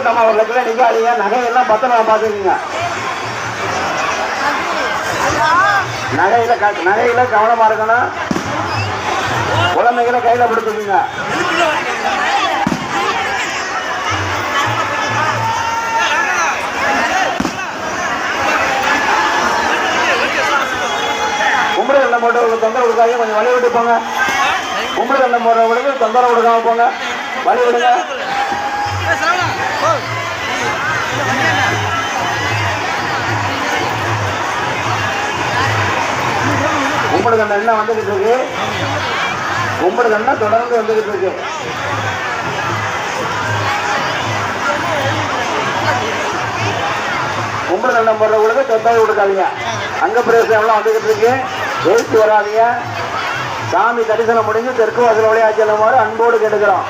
கூட்டமா ஒரு லட்சம் நிக்காதீங்க. நகையெல்லாம் பத்திரமா பாத்துக்கீங்க. நகையில கவனமா இருக்கணும். குழந்தைகளை கையில பிடிச்சுக்குங்க. கும்படி வெள்ளம் போட்டவங்களுக்கு தொந்தரவு கொடுக்காங்க. கொஞ்சம் வழி விட்டு போங்க. கும்படி வெள்ளம் போடுறவங்களுக்கு தொந்தரவு கொடுக்காம போங்க. வழி விடுங்க. கும்படி தண்டை என்ன வந்துகிட்டு இருக்கு? கும்படி தண்டை தொடர்ந்து வந்துகிட்டு இருக்கு. கும்படி தண்டம் போடுறவங்களுக்கு தொந்தரவு கொடுக்காதீங்க. அங்க பிரதேசம் எல்லாம் வந்துகிட்டு இருக்கு. எழுத்து வராதீங்க. சாமி தரிசனம் முடிஞ்சு தெற்கு வாசல் வழியா செல்லுமாறு அன்போடு கேட்டுக்கிறோம்.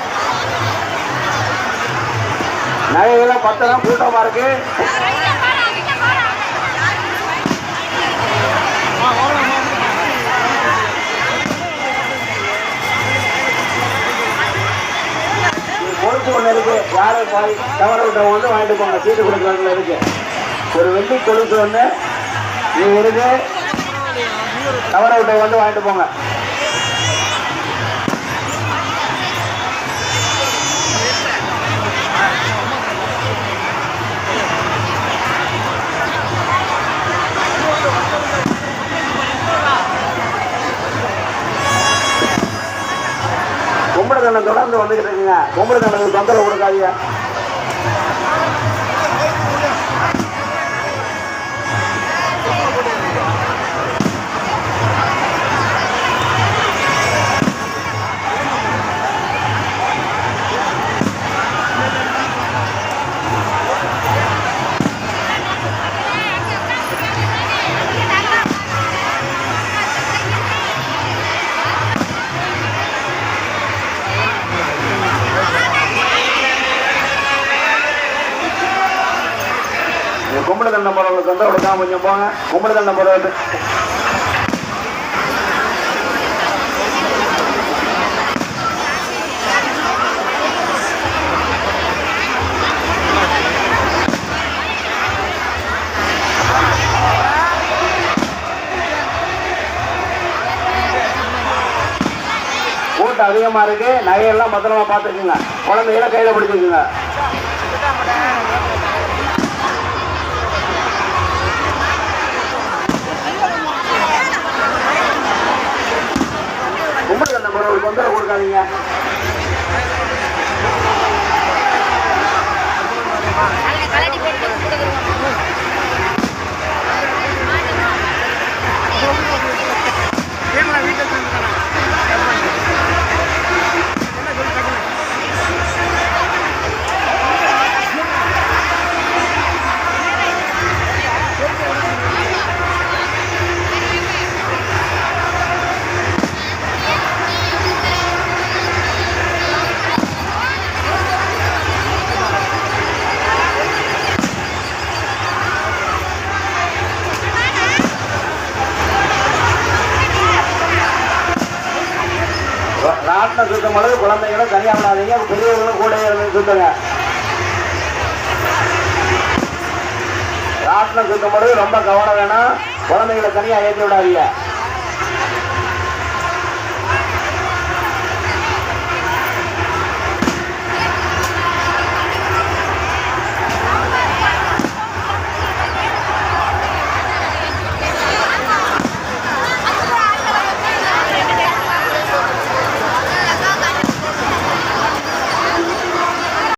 நகைகளை பத்திரம் கூட்டமா இருக்கு. கொழுப்பு ஒண்ணு இருக்கு. யாரும் தவற விட்டவங்க வந்து வாங்கிட்டு போங்க. சீட்டு கொடுக்கறதுல இருக்கு. ஒரு வெள்ளி கொழுப்பு ஒண்ணு நீ இருக்கு. தவற விட்டவங்க வந்து வாங்கிட்டு போங்க. கும்படி தண்டை தொடர்ந்து வந்துகிட்டு இருக்குங்க. கும்படி தண்டத்துக்கு தொந்தரவு கொடுக்காதீங்க. கும்படி தண்டை போறவங்களுக்கு வந்து கொடுக்காம கொஞ்சம் போங்க. கும்படி தண்டை போறது கூட்டம் அதிகமா இருக்கு. நகையெல்லாம் பத்திரமா பார்த்துக்குங்க. குழந்தைகளை கையில பிடிச்சிக்குங்க. கும்படி தண்டை போறவங்களுக்கு தொந்தரவு கொடுக்காதீங்க. ராட்டினம் சுத்தம் பொழுது குழந்தைகளும் தனியா விடாதீங்க. பெரியவர்களும் கூட இருந்து சுத்துங்க. ராட்டினம் சுத்தம் பொழுது ரொம்ப கவனம் வேணும். குழந்தைகளை தனியா ஏற்றி விடாதீங்க.